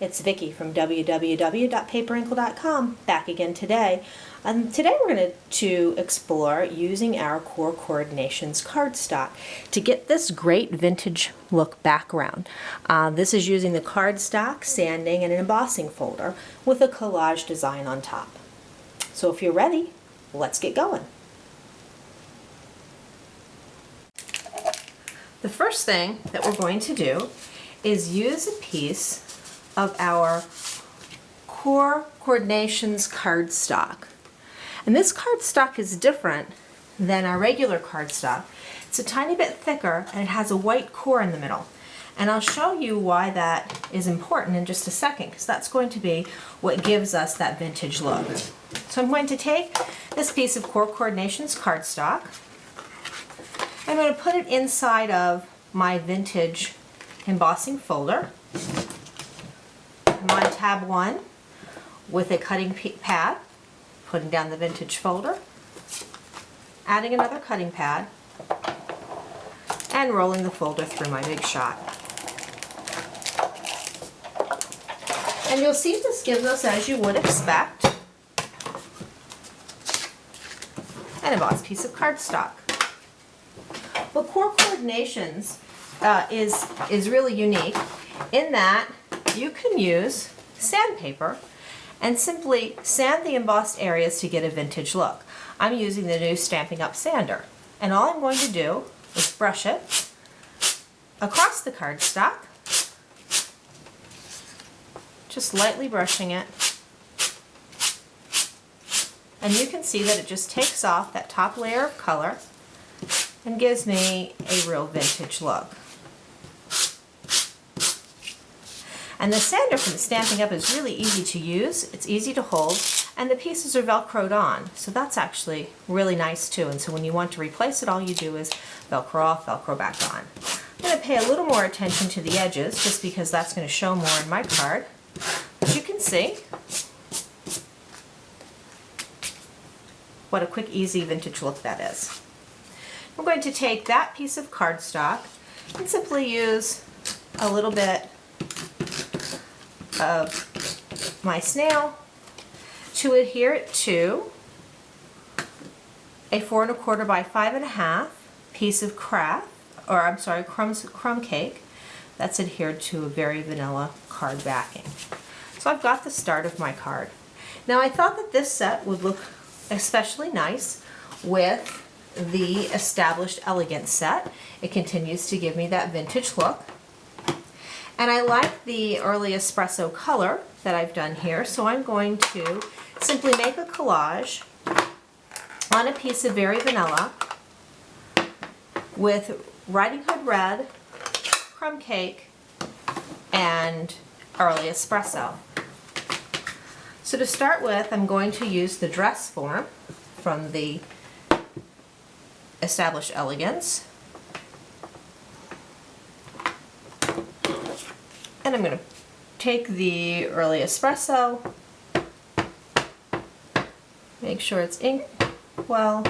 It's Vicki from www.paperinkle.com, back again today. Today we're going to explore using our Core Coordinations cardstock to get this great vintage look background. This is using the cardstock, sanding, and an embossing folder with a collage design on top. So if you're ready, let's get going. The first thing that we're going to do is use a piece of our Core Coordinations cardstock. And this cardstock is different than our regular cardstock. It's a tiny bit thicker and it has a white core in the middle. And I'll show you why that is important in just a second, because that's going to be what gives us that vintage look. So I'm going to take this piece of Core Coordinations cardstock. I'm going to put it inside of my vintage embossing folder. I'm on tab 1 with a cutting pad, putting down the vintage folder, adding another cutting pad, and rolling the folder through my Big Shot. And you'll see this gives us, as you would expect, an embossed piece of cardstock. Well, Core Coordinations is really unique in that you can use sandpaper and simply sand the embossed areas to get a vintage look. I'm using the new Stampin' Up! Sander, and all I'm going to do is brush it across the cardstock, just lightly brushing it, and you can see that it just takes off that top layer of color and gives me a real vintage look. And the sander from Stampin' Up! Is really easy to use, it's easy to hold, and the pieces are velcroed on, so that's actually really nice too. And so when you want to replace it, all you do is velcro off, velcro back on. I'm going to pay a little more attention to the edges, just because that's going to show more in my card. But you can see what a quick, easy vintage look that is. I'm going to take that piece of cardstock and simply use a little bit of my snail to adhere it to a 4 1/4 by 5 1/2 piece of crumb cake that's adhered to a very vanilla card backing. So I've got the start of my card. Now I thought that this set would look especially nice with the Established Elegance set. It continues to give me that vintage look. And I like the early espresso color that I've done here, so I'm going to simply make a collage on a piece of Very Vanilla with Riding Hood Red, crumb cake, and early espresso. So to start with, I'm going to use the dress form from the Established Elegance. And I'm going to take the early espresso, make sure it's inked well,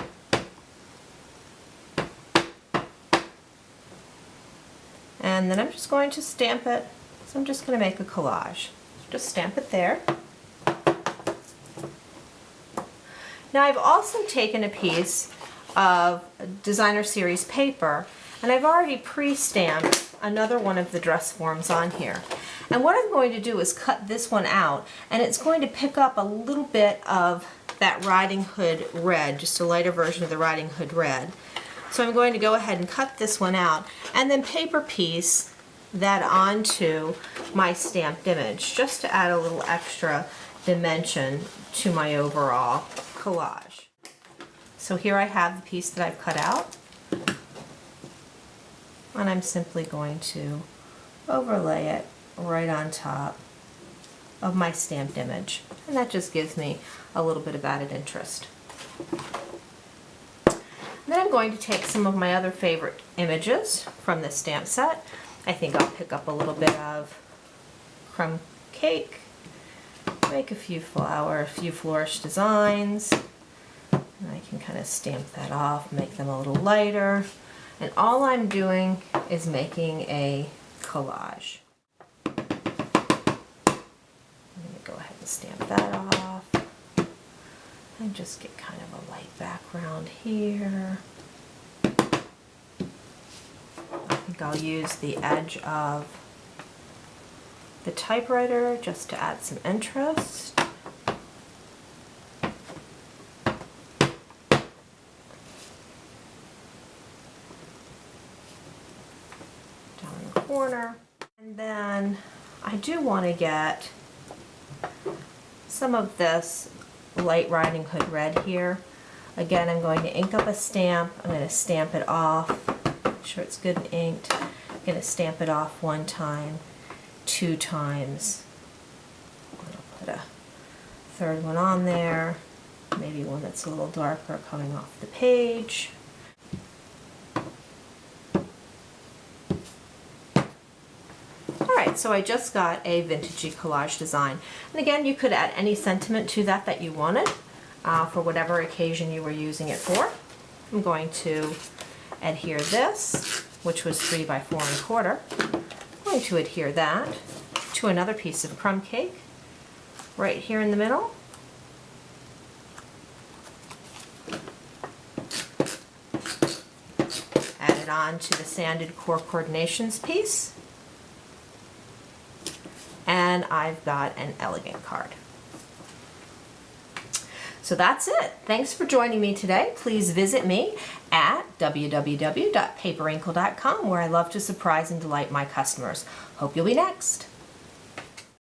and then I'm just going to stamp it. So I'm just going to make a collage. Just stamp it there. Now I've also taken a piece of Designer Series paper, and I've already pre-stamped another one of the dress forms on here. And what I'm going to do is cut this one out, and it's going to pick up a little bit of that Riding Hood Red, just a lighter version of the Riding Hood Red. So I'm going to go ahead and cut this one out and then paper piece that onto my stamped image, just to add a little extra dimension to my overall collage. So here I have the piece that I've cut out, and I'm simply going to overlay it right on top of my stamped image, and that just gives me a little bit of added interest. And then I'm going to take some of my other favorite images from this stamp set. I think I'll pick up a little bit of crumb cake, make a few flourish designs, and I can kind of stamp that off, make them a little lighter. And all I'm doing is making a collage. stamp that off. And just get kind of a light background here. I think I'll use the edge of the typewriter just to add some interest. Down in the corner. And then I do want to get some of this light Riding Hood red here. Again, I'm going to ink up a stamp. I'm going to stamp it off. Make sure it's good and inked. I'm going to stamp it off 1 time, 2 times. I'm going to put a 3rd one on there. Maybe one that's a little darker coming off the page. Alright, so I just got a vintagey collage design. And again, you could add any sentiment to that you wanted for whatever occasion you were using it for. I'm going to adhere this, which was 3 by 4 1/4. I'm going to adhere that to another piece of crumb cake right here in the middle. Add it on to the sanded core coordinations piece. And I've got an elegant card. So that's it. Thanks for joining me today. Please visit me at www.paperinkle.com, where I love to surprise and delight my customers. Hope you'll be next.